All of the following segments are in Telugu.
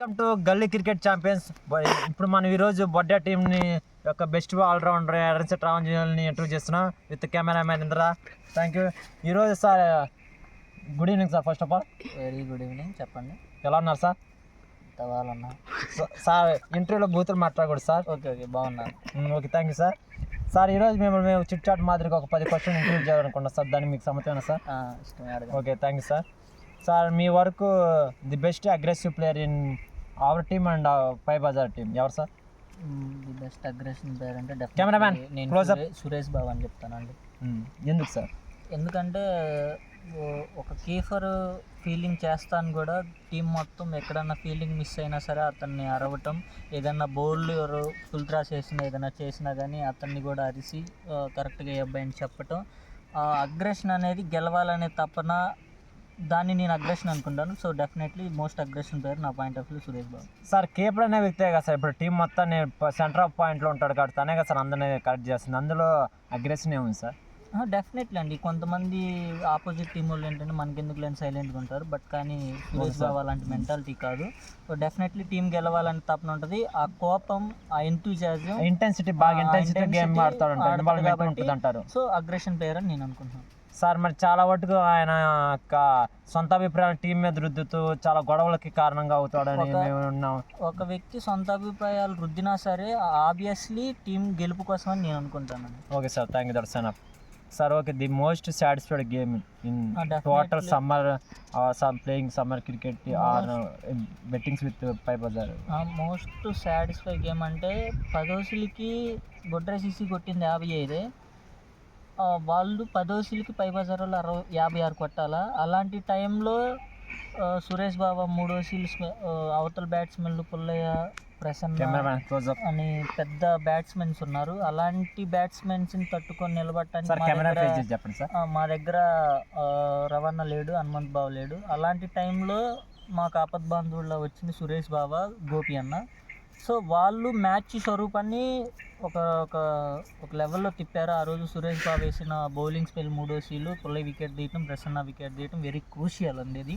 Welcome to gully cricket champions. ఇప్పుడు మనం ఈరోజు బొడ్డా టీంని యొక్క బెస్ట్ ఆల్రౌండర్ ఎర్రన్ ట్రావెల్ని ఇంటర్వ్యూ చేస్తున్నాం with cameraman Indra. Thank you. ఈరోజు sir good evening sir. First of all very good evening. చెప్పండి, ఎలా ఉన్నారు సార్? తవాలన్నా సార్ ఇంటర్వ్యూలో బూతులు మాట్లాడకూడదు సార్. ఓకే ఓకే బాగున్నాను. Okay, thank you sir. Sir ఈరోజు మేము చిట్ చాట్ మాదిరిగా ఒక 10 క్వశ్చన్ ఇంటర్వ్యూ చేయాలనుకున్నాం సార్. దాన్ని మీకు సమ్మతమేనా సార్? ఇష్టమే అడగండి. Okay, thank you sir. Sir మీ వరకు the best aggressive player in our team and పై బజార్ టీమ్ ఎవరు సార్? ది బెస్ట్ అగ్రెషన్ ప్లేయర్ అంటే కెమెరామ్యాన్ నేను సురేష్ బాబు అని చెప్తానండి. ఎందుకు సార్? ఎందుకంటే ఒక కీపర్ ఫీల్డింగ్ చేస్తాను కూడా టీం మొత్తం ఎక్కడన్నా ఫీల్డింగ్ మిస్ అయినా సరే అతన్ని అరవటం, ఏదన్నా బౌలర్ ఫుల్ త్రాస్ వేసినా ఏదైనా చేసినా కానీ అతన్ని కూడా అరిసి కరెక్ట్గా ఏ అబ్బాయి అని చెప్పటం. అగ్రెషన్ అనేది గెలవాలనే తపన, దాన్ని నేను అగ్రెషన్ అనుకుంటాను. So definitely most aggression player నా point of view Suresh Babu. Sir కేపర్ అనే వ్యక్తే కదా సార్, ఇప్పుడు టీం మొత్తం సెంటర్ ఆఫ్ పాయింట్లో ఉంటాడు కాబట్టి తనే కదా సార్ అందరినీ కరెక్ట్ చేస్తుంది. అందులో అగ్రెషన్ ఏముంది సార్? డెఫినెట్లీ అండి. కొంతమంది ఆపోజిట్ టీం వాళ్ళు ఏంటంటే మనకి ఎందుకు లేని సైలెంట్గా ఉంటారు, బట్ కానీ సురేష్ బాబు అలాంటి మెంటాలిటీ కాదు. సో డెఫినెట్లీ టీం గెలవాలని తపన ఉంటుంది. ఆ కోపం, ఆ ఎంతూజియాజం, ఇంటెన్సిటీ బాగా ఇంటెన్సిటీ గేమ్ ఆడుతాడు అంటారు. సో అగ్రెషన్ ప్లేయర్ అని నేను అనుకుంటున్నాను. సార్ మరి చాలా వరకు ఆయన యొక్క సొంత అభిప్రాయాలు టీం మీద రుద్దుతూ చాలా గొడవలకి కారణంగా అవుతాడని మేము ఉన్నాం. ఒక వ్యక్తి సొంత అభిప్రాయాలు రుద్దినా సరే ఆబ్వియస్లీ టీం గెలుపు కోసం అని నేను అనుకుంటాను. Okay sir, thank you that's enough. Sir okay, the most satisfied game in total summer playing summer cricket or bettings with పై బజార్? మోస్ట్ సాటిస్ఫై గేమ్ అంటే 10 ఓవర్స్కి బొడ్రేసిసి కొట్టింది 55. వాళ్ళు 10 ఓవర్స్కి పై బజార్లో 56 కొట్టాలా. అలాంటి టైంలో సురేష్ బాబా 3 ఓవర్లు అవతల బ్యాట్స్మెన్లు పుల్లయ్య, ప్రసన్న అని పెద్ద బ్యాట్స్మెన్స్ ఉన్నారు. అలాంటి బ్యాట్స్మెన్స్ని తట్టుకొని నిలబడటానికి మా దగ్గర రవాణా లేడు, హనుమంత్ బాబు లేడు. అలాంటి టైంలో మాకు ఆపద్ బాంధవుల్లో వచ్చింది సురేష్ బాబా, గోపి అన్న. సో వాళ్ళు మ్యాచ్ స్వరూపాన్ని ఒక లెవెల్లో తిప్పారు. ఆ రోజు సురేష్ బాబు వేసిన బౌలింగ్ స్పెల్ 3 ఓవర్లు, పుల్లయ్య వికెట్ తీయటం, ప్రసన్న వికెట్ తీయటం వెరీ క్రూషియల్ అండి.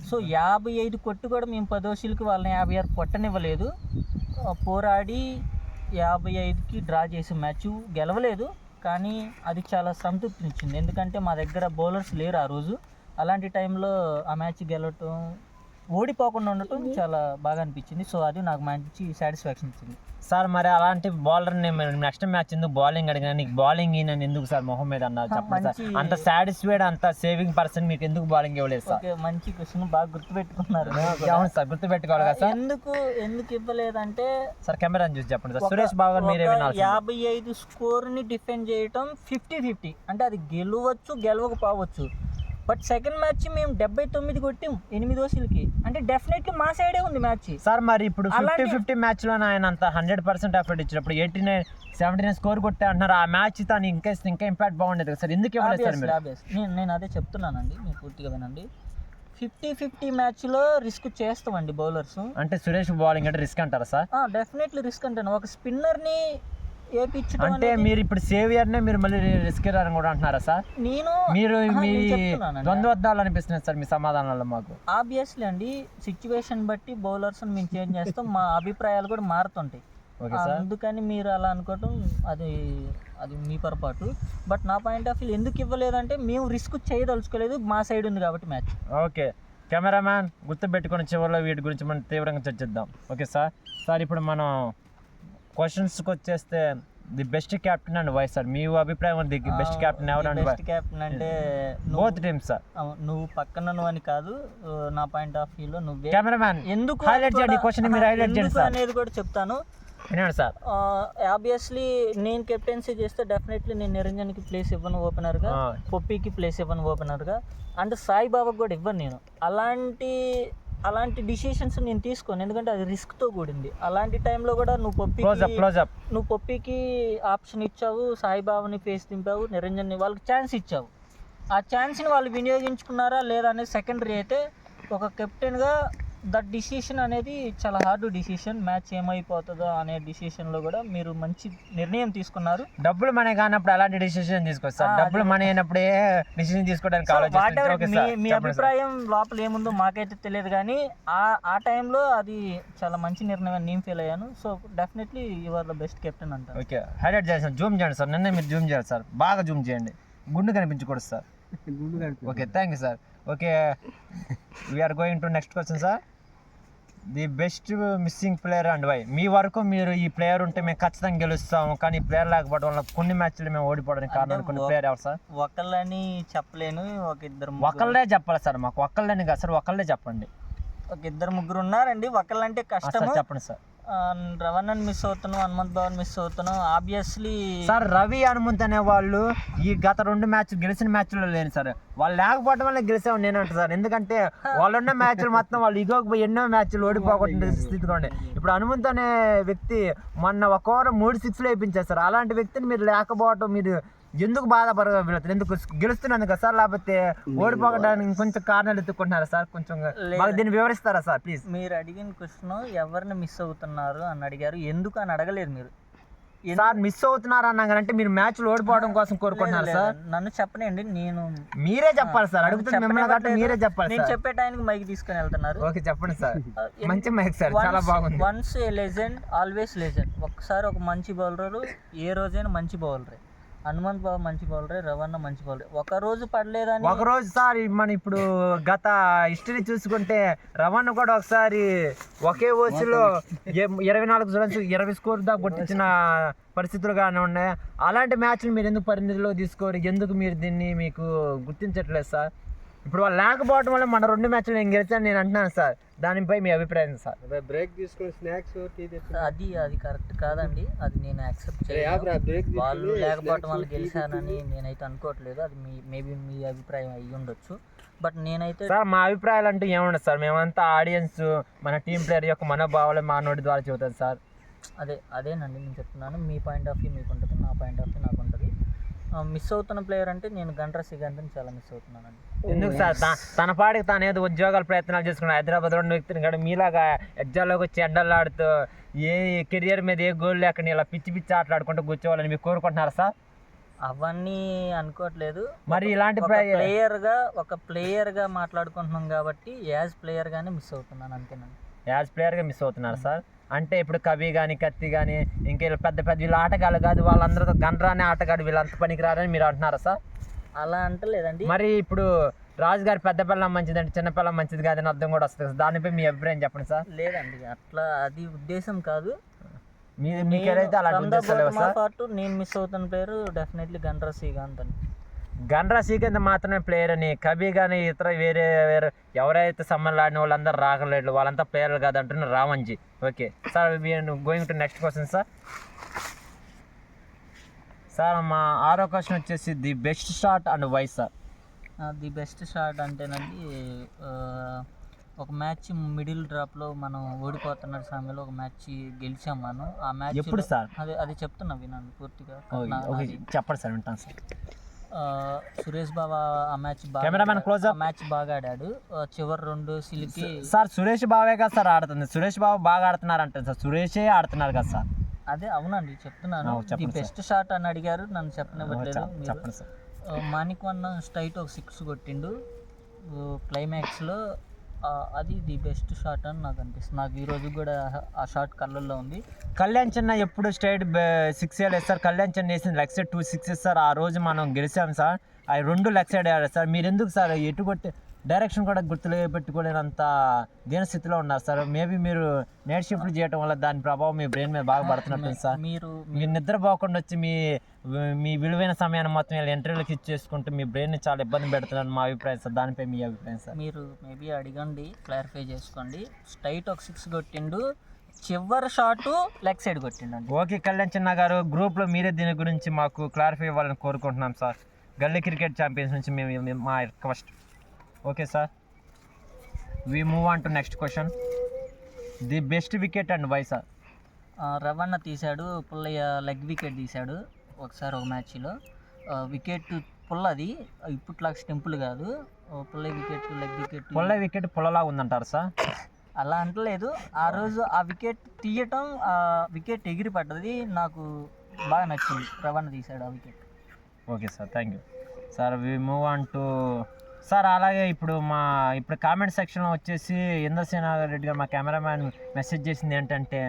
సో 55 కొట్టు కూడా మేము 10 ఓవర్లకి వాళ్ళని 56 కొట్టనివ్వలేదు. పోరాడి 55కి డ్రా చేసే మ్యాచ్ గెలవలేదు, కానీ అది చాలా సంతృప్తినిచ్చింది. ఎందుకంటే మా దగ్గర బౌలర్స్ లేరు ఆ రోజు. అలాంటి టైంలో ఆ మ్యాచ్ గెలవటం, ఓడిపోకుండా ఉండటం చాలా బాగా అనిపించింది. సో అది నాకు మంచి సాటిస్ఫాక్షన్ ఇచ్చింది. సార్ మరి అలాంటి బౌలర్ని నెక్స్ట్ మ్యాచ్ ఎందుకు బౌలింగ్ అడిగినా నీకు బౌలింగ్ ఈయన ఎందుకు సార్ మొహం మీద అన్నారు చెప్పండి సార్? అంత సాటిస్ఫైడ్, అంత సేవింగ్ పర్సన్ మీకు ఎందుకు బౌలింగ్ ఇవ్వలేదు సార్? మంచి క్వశ్చన్, బాగా గుర్తుపెట్టుకున్నారు. అవును సార్, గుర్తుపెట్టుకోవాలి కదా సార్. ఎందుకు ఇవ్వలేదంటే సార్ కెమెరాని చూసి చెప్పండి సార్. సురేష్ బాబు మీరే 55 స్కోర్ని డిఫెండ్ చేయటం 50-50 అంటే అది గెలవచ్చు గెలవకపోవచ్చు. బట్ సెకండ్ మ్యాచ్ మేము 79 కొట్టాం 8 ఓవర్లకి, అంటే డెఫినెట్లీ మా సైడే ఉంది మ్యాచ్ సార్. మరి ఇప్పుడు 50-50 మ్యాచ్లో ఆయన అంత 100% ఎఫర్ట్ ఇచ్చినప్పుడు 79 స్కోర్ కొట్టే అంటున్నారు. ఆ మ్యాచ్ తను ఇంకా ఇంపాక్ట్ బాగుండేది కదా సార్, ఎందుకు ఇవ్వలేదు సార్ మీరు? నేను అదే చెప్తున్నానండి, మీరు పూర్తిగా వినండి. 50-50 మ్యాచ్లో రిస్క్ చేస్తామండి బౌలర్స్. అంటే సురేష్ బౌలింగ్ అంటే రిస్క్ అంటారా సార్? డెఫినెట్లీ రిస్క్ అంటాను. ఒక స్పిన్నర్ని అంటే మీరు ఇప్పుడు సేవియర్నే మీరు మళ్ళీ రిస్క్ అని కూడా అంటున్నారా సార్? మీరు మీ ద్వంద్వద్దాలు అనిపిస్తున్నాయి సార్ మీ సమాధానాల్లో మాకు. ఆబ్వియస్లీ అండి, సిచ్యువేషన్ బట్టి బౌలర్స్ మేము చేంజ్ చేస్తాం, మా అభిప్రాయాలు కూడా మారుతుంటాయి. అందుకని మీరు అలా అనుకోవటం అది మీ పొరపాటు. బట్ నా పాయింట్ ఆఫ్ వ్యూ ఎందుకు ఇవ్వలేదంటే మేము రిస్క్ చేయదలుచుకోలేదు, మా సైడ్ ఉంది కాబట్టి మ్యాచ్. ఓకే కెమెరామ్యాన్, గుర్తుపెట్టుకుని చివరిలో వీటి గురించి మనం తీవ్రంగా చర్చిద్దాం. Okay sir. సార్ ఇప్పుడు మనం క్వశ్చన్స్కి వచ్చేస్తే the best captain and why sir? మీ అభిప్రాయం ది బెస్ట్ కెప్టెన్ ఎవరు? బెస్ట్ కెప్టెన్ అంటే బోత్ టీమ్స్ సార్. నువ్వు పక్కన నువ్వు అని కాదు, నా పాయింట్ ఆఫ్ వ్యూలో నువ్వే. కెమెరామ్యాన్ ఎందుకు హైలైట్ చేయండి క్వశ్చన్, మీరు హైలైట్ చేయండి సార్ అనేది కూడా చెప్తాను సార్. ఆబ్వియస్లీ నేను కెప్టెన్సీ చేస్తే డెఫినెట్లీ నేను నిరంజన్కి ప్లేస్ ఇవ్వను ఓపెనర్గా, పొప్పికి ప్లేస్ ఇవ్వను ఓపెనర్గా, అండ్ సాయిబాబాకి కూడా ఇవ్వను నేను. అలాంటి డిసిషన్స్ నేను తీసుకోను, ఎందుకంటే అది రిస్క్తో కూడింది. అలాంటి టైంలో కూడా నువ్వు పొప్పికి ఆప్షన్ ఇచ్చావు, సాయిబాబాని ఫేస్ దింపావు, నిరంజన్ని వాళ్ళకి ఛాన్స్ ఇచ్చావు. ఆ ఛాన్స్ని వాళ్ళు వినియోగించుకున్నారా లేదా అనేది సెకండరీ. అయితే ఒక కెప్టెన్గా దట్ డిసిషన్ అనేది చాలా హార్డ్ డిసిషన్. మ్యాచ్ ఏమైపోతుందో అనే డిసిషన్లో కూడా మీరు మంచి నిర్ణయం తీసుకున్నారు. డబ్బులు మనీ కానప్పుడు అలాంటి డిసిషన్ తీసుకోవచ్చు డబ్బులు మనీ అయినప్పుడే డిసిషన్ తీసుకోవడానికి మీ అభిప్రాయం లోపల ఏముందో మాకైతే తెలియదు, కానీ ఆ టైంలో అది చాలా మంచి నిర్ణయం అని నేను ఫీల్ అయ్యాను. So definitely you are the best captain అంటారు. ఓకే, హైలైట్ చేయండి సార్, జూమ్ చేయండి సార్, నిన్న మీరు జూమ్ చేయాలి సార్, బాగా జూమ్ చేయండి, గుండు కనిపించకూడదు sir. Okay, thank you sir. Okay, we're going to next question sir. The best missing player and why. మీ వరకు మీరు ఈ ప్లేయర్ ఉంటే మేము ఖచ్చితంగా గెలుస్తాము, కానీ ఈ ప్లేయర్ లేకపోవడం వల్ల కొన్ని మ్యాచ్లు మేము ఓడిపోవడానికి కారణం కొన్ని ప్లేయర్ ఎవరు సార్? ఒకళ్ళని చెప్పలేను, ఒకళ్ళే చెప్పాలి సార్, మాకు ఒకళ్ళని కాదు సార్, ఒకళ్ళే చెప్పండి. ఒక ఇద్దరు ముగ్గురు ఉన్నారండి, ఒకళ్ళంటే కష్టం. చెప్పండి సార్. రవణన్ మిస్ అవుతున్నాం, హనుమంత్ భవన్ మిస్ అవుతున్నాం. ఆబ్వియస్లీ సార్ రవి హనుమంత్ అనే వాళ్ళు ఈ గత 2 మ్యాచ్లు గెలిచిన మ్యాచ్లో లేని సార్, వాళ్ళు లేకపోవడం వల్ల గెలిచామని నేను అంటారు సార్. ఎందుకంటే వాళ్ళున్న మ్యాచ్లు మొత్తం వాళ్ళు ఇగోకి పోయి ఎన్నో మ్యాచ్లు ఓడిపోకుండా స్థితిలో ఉండే. ఇప్పుడు హనుమంత్ అనే వ్యక్తి మొన్న ఒక ఓవర్ 3 6లు వేయించారు సార్. అలాంటి వ్యక్తిని మీరు లేకపోవడం మీరు ఎందుకు బాధపడగలుగుతారు? ఎందుకు గెలుస్తున్నాను కదా సార్, లేకపోతే ఓడిపోవడానికి కొంచెం కారణాలు ఎత్తుకుంటున్నారా సార్? కొంచెం దీన్ని వివరిస్తారా సార్ ప్లీజ్? మీరు అడిగిన క్వశ్చన్ ఎవరిని మిస్ అవుతున్నారు అని అడిగారు, ఎందుకు అని అడగలేదు మీరు. సార్ మిస్ అవుతున్నారు అన్నారంటే మీరు మ్యాచ్లు ఓడిపోవడం కోసం కోరుకుంటున్నారు సార్. నన్ను చెప్పనండి, నేను మీరే చెప్పాలి సార్, అడుగుతున్నా మిమ్మల్ని కాబట్టి మీరే చెప్పాలి. నేను చెప్పే టైంకి మైక్ తీసుకొని వెళ్తున్నారు. ఓకే చెప్పండి సార్, మంచి మైక్ సార్, చాలా బాగుంది. Once a legend always legend. ఒకసారి ఒక మంచి బౌలర్ ఏ రోజైనా మంచి బౌలరే. హనుమంత్ బాబు మంచి బౌలరే, రవణ మంచి బౌలరే. ఒక రోజు పడలేదని ఒక రోజు సార్ మనం ఇప్పుడు గత హిస్టరీ చూసుకుంటే రవణ కూడా ఒకసారి ఒకే ఓవర్లో 24 రన్స్ 20 స్కోర్ దాకా కొట్టించిన పరిస్థితులు కానీ ఉన్నాయి. అలాంటి మ్యాచ్లు మీరు ఎందుకు పరిమితిలో తీసుకోరు? ఎందుకు మీరు దీన్ని మీకు గుర్తించట్లేదు సార్? ఇప్పుడు వాళ్ళు లేకపోవడం వల్ల మన 2 మ్యాచ్లు నేను గెలిచాను నేను అంటున్నాను సార్, దానిపై మీ అభిప్రాయం సార్? బ్రేక్ తీసుకుని స్నాక్స్ అది కరెక్ట్ కాదండి, అది నేను యాక్సెప్ట్ చేయను. వాళ్ళు లేకపోవడం వల్ల గెలిచానని నేనైతే అనుకోవట్లేదు. అది మేబీ మీ అభిప్రాయం అయ్యి ఉండొచ్చు, బట్ నేనైతే సార్ మా అభిప్రాయాలు అంటూ ఏముండదు సార్. మేమంతా ఆడియన్స్ మన టీం ప్లేయర్ యొక్క మనోభావాలు మా నోటి ద్వారా చెబుతుంది సార్. అదేనండి నేను చెప్తున్నాను. మీ పాయింట్ ఆఫ్ వ్యూ మీకు ఉంటుంది, నా పాయింట్ ఆఫ్ వ్యూ నాకు ఉంటుంది. మిస్ అవుతున్న ప్లేయర్ అంటే నేను గంట్రా శ్రీకాంత్ని చాలా మిస్ అవుతున్నానండి. ఎందుకు సార్? తన పాడికి తాను ఏదో ఉద్యోగాల ప్రయత్నాలు చేసుకున్నాడు హైదరాబాద్ 2 వ్యక్తిని కూడా మీలాగా ఎగ్జామ్లోకి వచ్చి ఎండలాడుతూ ఏ కెరియర్ మీద ఏ గోల్ లేకుండా ఇలా పిచ్చి ఆటలాడుకుంటూ కూర్చోవాలని మీరు కోరుకుంటున్నారా సార్? అవన్నీ అనుకోవట్లేదు. మరి ఇలాంటి ఒక ప్లేయర్గా మాట్లాడుకుంటున్నాం కాబట్టి యాజ్ ప్లేయర్గానే మిస్ అవుతున్నాను అంతేనండి. యాజ్ ప్లేయర్గా మిస్ అవుతున్నారు సార్. అంటే ఇప్పుడు కవి కానీ కత్తి కానీ ఇంకా పెద్ద వీళ్ళ ఆటగాళ్ళు కాదు, వాళ్ళందరితో గండ్రానే ఆటగాడు వీళ్ళంత పనికి రారని మీరు అంటున్నారా సార్? అలా అంటలేదండి. మరి ఇప్పుడు రాజు గారి పెద్ద పిల్లం మంచిదంటే చిన్న పిల్లం మంచిది కాదని అర్థం కూడా వస్తుంది. దానిపై మీ అభిప్రాయం చెప్పండి సార్. లేదండి, అట్లా అది ఉద్దేశం కాదు. మీకైతే అలాంటి ఉద్దేశాలు లేవు సార్. నేను మిస్ అవుతున్న ప్లేయర్ డెఫినెట్లీ గండ్రా శ్రీకాంత్ అని. గండ్రా శ్రీకాంత్ మాత్రమే ప్లేయర్ అని, కవి కానీ ఇతర వేరే ఎవరైతే సమ్మర్లు ఆడిన వాళ్ళందరూ రాగలేడు, వాళ్ళంతా ప్లేయర్లు కాదంటున్నారు Ramanji. Okay sir, going to next question sir. Sir మా 6వ క్వశ్చన్ వచ్చేసి the best shot and why sir? The best shot అంటేనండి, ఒక మ్యాచ్ మిడిల్ డ్రాప్లో మనం ఓడిపోతున్న సమయంలో ఒక మ్యాచ్ గెలిచాం మనం. ఆ మ్యాచ్ ఎప్పుడు సార్? అది చెప్తున్నా వినండి పూర్తిగా. చెప్పండి సార్, వింటాను సార్. సురేష్ బాబా ఆ మ్యాచ్ బాగా ఆడాడు. చివరి 2 సిలికి సార్ సురేష్ బాబే కదా సార్ ఆడుతుంది. సురేష్ బాబు బాగా ఆడుతున్నారు అంటే సార్ సురేషే ఆడుతున్నారు కదా సార్? అదే అవునండి చెప్తున్నాను. ది బెస్ట్ షాట్ అని అడిగారు, నన్ను చెప్పనివ్వట్లేదు. మాణిక్ వన్ స్ట్రైట్ ఒక 6 కొట్టిండు క్లైమాక్స్లో. అది ది బెస్ట్ షాట్ అని నాకు అనిపిస్తుంది. నాకు ఈరోజు కూడా ఆ షాట్ కళ్ళల్లో ఉంది. కళ్యాణ్ చిన్న ఎప్పుడు స్ట్రైట్ 6 వేయలేదు సార్. కళ్యాణ్ చిన్న వేసింది లెగ్ సైడ్ 2 6 సార్. ఆ రోజు మనం గెలిచాం సార్. అవి 2 లెగ్ సైడ్ ఆడారు సార్. మీరు ఎందుకు సార్ ఎటు కొట్టి డైరెక్షన్ కూడా గుర్తులు పెట్టుకోలేనంత దీనస్థితిలో ఉన్నారు సార్. మేబీ మీరు నైట్ షిఫ్ట్లు చేయడం వల్ల దాని ప్రభావం మీ బ్రెయిన్ మీద బాగా పడుతున్నట్టుంది సార్. మీరు నిద్రపోకుండా వచ్చి మీ విలువైన సమయాన్ని మొత్తం ఇలా ఇంటర్వ్యూలకు ఇచ్చేసుకుంటూ మీ బ్రెయిన్ని చాలా ఇబ్బంది పెడుతున్నాను మా అభిప్రాయం సార్. దానిపై మీ అభిప్రాయం సార్? మీరు మేబీ అడగండి, క్లారిఫై చేసుకోండి. స్ట్రైట్ ఒక 6 కొట్టిండు, చివరి షాటు లెగ్ సైడ్ కొట్టిండు. ఓకే కళ్యాణ్ చిన్న గారు, గ్రూప్లో మీరే దీని గురించి మాకు క్లారిఫై ఇవ్వాలని కోరుకుంటున్నాం సార్. గల్లీ క్రికెట్ ఛాంపియన్స్ నుంచి మేము మా request. Okay sir, we move on to next question. The best wicket and why sir? Ravana తీశాడు, పుల్లయ్య లెగ్ వికెట్ తీశాడు ఒకసారి ఒక మ్యాచ్లో. వికెట్ పుల్లది, ఇప్పట్లాగా స్టెంపుల్ కాదు. పుల్లయ్య వికెట్ లెగ్ వికెట్. పుల్లయ్య వికెట్ పుల్లలాగా ఉందంటారు సార్? అలా అంటలేదు. ఆ రోజు ఆ వికెట్ తీయటం, ఆ వికెట్ ఎగిరి పడ్డది నాకు బాగా నచ్చింది. రవణ తీశాడు ఆ wicket. Okay sir, thank you sir. We move on to sir. అలాగే ఇప్పుడు కామెంట్ సెక్షన్లో వచ్చేసి ఇంద్రసేన రెడ్డి గారు మా కెమెరామ్యాన్ మెసేజ్ చేసింది ఏంటంటే,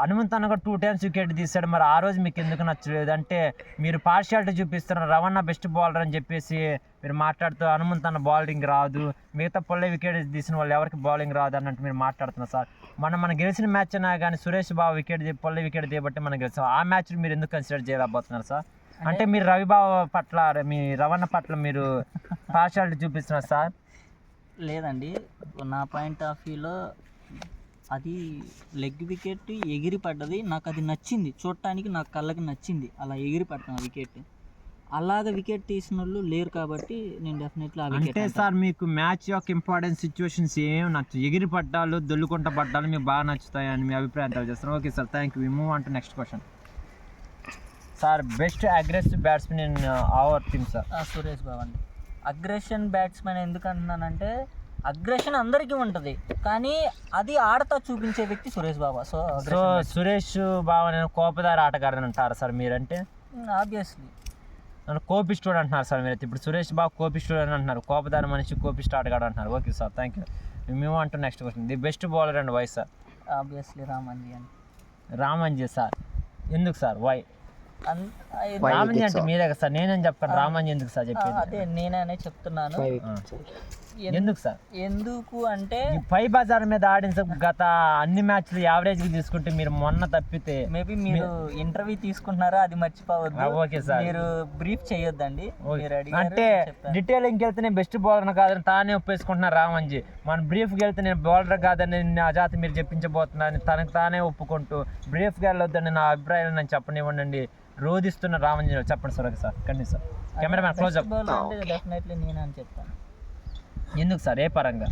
హనుమంత్ అన్న కూడా 2 times వికెట్ తీశాడు, మరి ఆ రోజు మీకు ఎందుకు నచ్చలేదు అంటే, మీరు పార్షియాలిటీ చూపిస్తున్నారు, రవణ బెస్ట్ బౌలర్ అని చెప్పేసి మీరు మాట్లాడుతూ హనుమంత్ అన్న బౌలింగ్ రాదు, మిగతా పొల్లే వికెట్ తీసిన వాళ్ళు ఎవరికి బౌలింగ్ రాదు అన్నట్టు మీరు మాట్లాడుతున్నారు సార్. మన గెలిచిన మ్యాచ్ అయినా కానీ సురేష్ బాబు పొల్లే వికెట్ తీయబట్టి మనం గెలిచాం. ఆ మ్యాచ్ మీరు ఎందుకు కన్సిడర్ చేయలేకపోతున్నారు సార్? అంటే మీరు రవిబాబు పట్ల, మీ రవణ పట్ల మీరు పార్షియాలిటీ చూపిస్తున్నారు సార్? లేదండి, నా పాయింట్ ఆఫ్ వ్యూలో అది లెగ్ వికెట్ ఎగిరి పడ్డది, నాకు అది నచ్చింది చూడటానికి, నాకు కళ్ళకి నచ్చింది అలా ఎగిరి పడతాం వికెట్. అలాగ వికెట్ తీసిన వాళ్ళు లేరు కాబట్టి నేను డెఫినెట్లీ ఆ వికెట్. అంటే సార్ మీకు మ్యాచ్ యొక్క ఇంపార్టెంట్ సిచ్యువేషన్స్ ఏం నచ్చు, ఎగిరి పడ్డాలు దొల్లుకుంట పడ్డాలు మీకు బాగా నచ్చుతాయి అని మీ అభిప్రాయం తెలియజేస్తారు. Okay sir, thank you. We move on to next question sir. Best aggressive batsmen in our team sir? Suresh Babu అండి. అగ్రెషన్ బ్యాట్స్మెన్ ఎందుకు అంటున్నానంటే, అగ్రెషన్ అందరికీ ఉంటుంది కానీ అది ఆడతా చూపించే వ్యక్తి సురేష్ బాబా. సో సురేష్ బాబు నేను కోపదారి ఆటగాడు అంటారు సార్ మీరంటే? ఆబ్వియస్లీ నన్ను కోపిస్టోడ్ అంటున్నారు సార్ మీరైతే. ఇప్పుడు సురేష్ బాబు కోపిస్టోడ్ అని అంటున్నారు, కోపదారి మనిషి కోపిస్ట్ ఆటగాడు అంటున్నారు. Okay sir, thank you. మేము అంటూ next question. The best bowler and why sir? Obviously Ramanji అని. రామన్జీ సార్, ఎందుకు సార్? వై? రామన్జీ అంటే మీరే కదా సార్, నేనేం చెప్పాను రామన్జీ ఎందుకు సార్ చెప్పేది? అదే నేనే చెప్తున్నాను. ఎందుకు సార్? ఎందుకు అంటే పై బజార్ మీద ఆడిన గత అన్ని మ్యాచ్లు యావరేజ్ తీసుకుంటే మీరు మొన్న తప్పితే మేబీ మీరు ఇంటర్వ్యూ తీసుకుంటున్నారా అది మర్చిపోవద్దు. ఓకే సార్, మీరు బ్రీఫ్ చేయొద్దండి. అంటే డీటెయిలింగ్ వెళ్తే నేను బెస్ట్ బౌలర్ కాదని తానే ఒప్పేసుకుంటున్నారు రామన్జీ. మన బ్రీఫ్కి వెళ్తే నేను బౌలర్ కాదని నా జాతి మీరు చెప్పించబోతున్నాను తనకు తానే ఒప్పుకుంటూ, బ్రీఫ్కి వెళ్ళొద్దని నా అభిప్రాయాలు నేను చెప్పనివ్వండి. రోధిస్తున్న రామన్జీ చెప్పండి సార్. ఓకే సార్, కండి sir. Cameraman close up. Definitely నేను అని చెప్తాను. ఎందుకు సార్? ఏ పరంగా?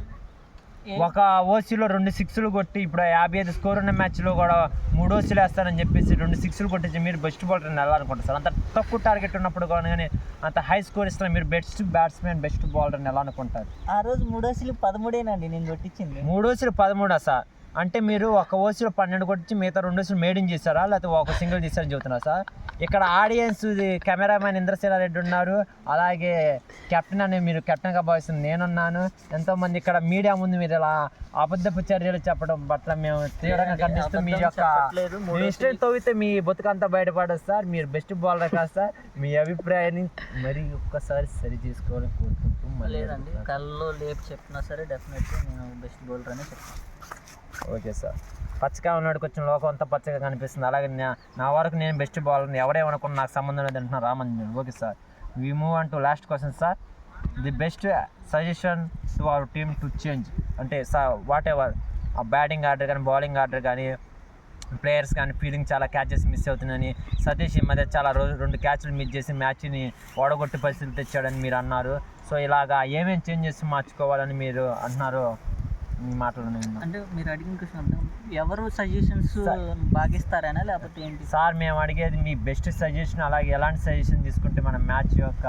ఒక ఓసీలో 2 6లు కొట్టి, ఇప్పుడు 55 స్కోర్ ఉన్న మ్యాచ్లో కూడా 3 ఓసీలు వేస్తానని చెప్పేసి 2 6లు కొట్టించి మీరు బెస్ట్ బౌలర్ అని వెళ్ళాలనుకుంటారు సార్? అంత తక్కువ టార్గెట్ ఉన్నప్పుడు కానీ అంత హై స్కోర్ ఇస్తున్న మీరు బెస్ట్ బ్యాట్స్మెన్ బెస్ట్ బౌలర్ అని ఎలా అనుకుంటారు? ఆ రోజు 3 ఓసీలు 13 నేను కొట్టించింది. 3 ఓసీలు 13 సార్? అంటే మీరు ఒక ఓసీలో 12 కొట్టి మిగతా 2 ఓసీలు మేడింగ్ చేశారా, లేకపోతే ఒక సింగిల్ చేశారని చెబుతున్నారు సార్? ఇక్కడ ఆడియన్స్ కెమెరామ్యాన్ ఇంద్రసేన రెడ్డి ఉన్నారు, అలాగే కెప్టెన్ అని మీరు కెప్టెన్గా భావిస్తుంది నేనున్నాను, ఎంతోమంది ఇక్కడ మీడియా ముందు మీరు ఇలా అబద్ధపు చర్యలు చెప్పడం పట్ల మేము తీవ్రంగా ఖండిస్తూ మీ యొక్క ఇష్టం తవ్వితే మీ బతుకంతా బయటపడదు సార్. మీరు బెస్ట్ బౌలర్ కాదు సార్. మీ అభిప్రాయాన్ని మరి ఒక్కసారి సరి చేసుకోవాలని కోరుకుంటూ. లేదండి, కళ్ళలో లేపు చెప్పినా సరే డెఫినెట్గా నేను బెస్ట్ బౌలర్ అనే చెప్తాను. Okay sir. పచ్చగా ఉన్నాడు, కొంచెం లోకం అంతా పచ్చగా కనిపిస్తుంది. అలాగే నా వరకు నేను బెస్ట్ బౌలర్, ఎవరేమనుకున్నా నాకు సంబంధం లేదు అంటున్నారు Ramanji. Okay sir, we move on to last question sir. The best suggestion to our team to change అంటే సార్, వాట్ ఎవర్ ఆ బ్యాటింగ్ ఆర్డర్ కానీ బౌలింగ్ ఆర్డర్ కానీ ప్లేయర్స్ కానీ ఫీల్డింగ్ చాలా క్యాచెస్ మిస్ అవుతుందని, సతీష్ ఈ మధ్య చాలా 2 క్యాచ్లు మిస్ చేసి మ్యాచ్ని ఓడగొట్టి పరిస్థితులు తెచ్చాడని మీరు అన్నారు. సో ఇలాగా ఏమేమి చేంజెస్ మార్చుకోవాలని మీరు అంటున్నారు మీ మాటలు? అంటే మీరు అడిగిన క్వశ్చన్ ఎవరు సజెషన్స్ బాగిస్తారనా లేకపోతే ఏంటి సార్? మేము అడిగేది మీ బెస్ట్ సజెషన్, అలాగే ఎలాంటి సజెషన్ తీసుకుంటే మన మ్యాచ్ యొక్క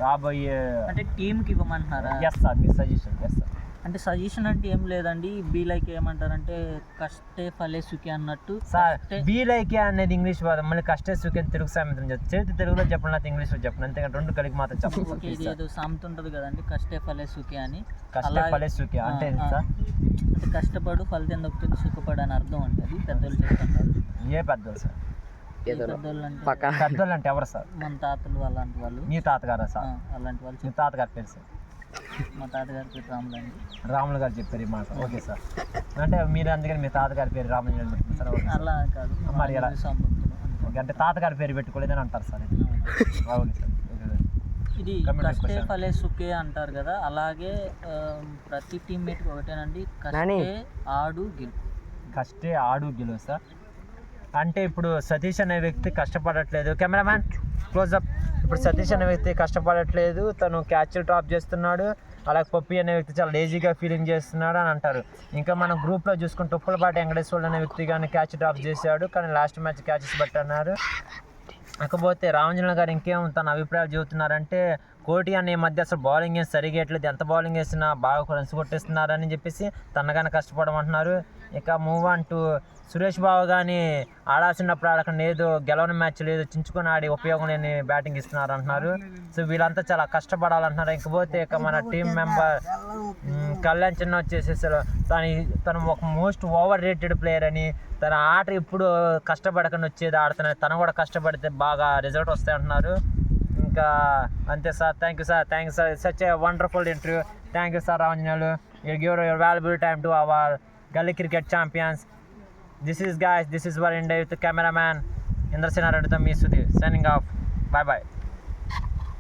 రాబోయే అంటే టీంకి ఇవ్వమంటున్నారా? ఎస్ సార్, మీ సజెషన్. Yes sir. అంటే సజెషన్ అంటే ఏం లేదండి, బీ లైక్ ఏమంటారంటే కష్టే ఫలే సుఖే అన్నట్టు సార్. బీ లైక్ అనేది ఇంగ్లీష్ పదం, మళ్ళీ కష్టే సుఖే తెలుగు సామెతం చేతి తెలుగులో చెప్పండి, లేకపోతే ఇంగ్లీష్లో చెప్పండి, అంతేగాని 2 కలిగి మాత్రం చెప్పండి. ఇది ఏదో సామెత ఉంటుంది కదండి, కష్టే ఫలే సుఖే అని. కష్టే ఫలే సుఖే అంటే సార్? అంటే కష్టపడు ఫలితం దొక్కుతుంది, సుఖపడు అని అర్థం ఉంటుంది, పెద్దలు చెప్తుంటారు. ఏ పెద్దలు సార్? పెద్దలు అంటే ఎవరు సార్? మన తాతలు అలాంటి వాళ్ళు. మీ తాతగారా సార్? అలాంటి వాళ్ళు. మీ తాతగారి పేరు సార్? మా తాతగారి పేరు రాములు అండి. రాములు గారు చెప్పారు ఈ మాట. Okay sir. అంటే మీరు అందుకని మీ తాతగారి పేరు రామయ్య అని పెట్టుకున్నారు సార్? అలా కాదు, మరి ఎలా? ఓకే, అంటే తాతగారి పేరు పెట్టుకోలేదని అంటారు సార్? Okay sir. ఇది కష్టే ఫలే సుఖే అంటారు కదా, అలాగే ప్రతి టీమ్మేట్కి ఒకటేనండి, కష్టే ఆడు గెలు. కష్టే ఆడు గెలువు సార్. అంటే ఇప్పుడు సతీష్ అనే వ్యక్తి కష్టపడట్లేదు, కెమెరామ్యాన్ క్లోజప్. ఇప్పుడు సతీష్ అనే వ్యక్తి కష్టపడట్లేదు, తను క్యాచ్లు డ్రాప్ చేస్తున్నాడు, అలాగే పప్పి అనే వ్యక్తి చాలా లేజీగా ఫీలింగ్ చేస్తున్నాడు అని అంటారు. ఇంకా మనం గ్రూప్లో చూసుకుంటే ఉప్పలపాటి వెంకటేశ్వరుడు అనే వ్యక్తి కానీ క్యాచ్ డ్రాప్ చేశాడు, కానీ లాస్ట్ మ్యాచ్ క్యాచెస్ బట్టి అన్నారు. కాకపోతే రామంజన గారు ఇంకేం తన అభిప్రాయాలు చెబుతున్నారంటే, కోటి అనే మధ్య అసలు బౌలింగ్ ఏం సరిగా వేయట్లేదు, ఎంత బౌలింగ్ వేసినా బాగా రన్స్ కొట్టేస్తున్నారని చెప్పేసి తనగానే కష్టపడమంటున్నారు. ఇక move on to Suresh Babu కానీ ఆడాల్సినప్పుడు ఆడకుండా ఏదో గెలవని మ్యాచ్ లేదు చించుకొని ఆడి ఉపయోగం లేని బ్యాటింగ్ ఇస్తున్నారు అంటున్నారు. సో వీళ్ళంతా చాలా కష్టపడాలంటున్నారు. ఇకపోతే ఇక మన టీం మెంబర్ కళ్యాణ్ చిన్న వచ్చేసి అసలు తను ఒక మోస్ట్ ఓవర్ రేటెడ్ ప్లేయర్ అని, తన ఆట ఇప్పుడు కష్టపడకుండా వచ్చేది ఆడుతున్నారు, తను కూడా కష్టపడితే బాగా రిజల్ట్ వస్తాయి అంటున్నారు. ఇంకా అంతే sir. Thank you sir. Such a wonderful interview. Thank you sir Ramanjaneyulu. You give your valuable time to our gully cricket champions. This is our India with the cameraman Indrasena Reddy, me Sudhir, signing off. Bye bye.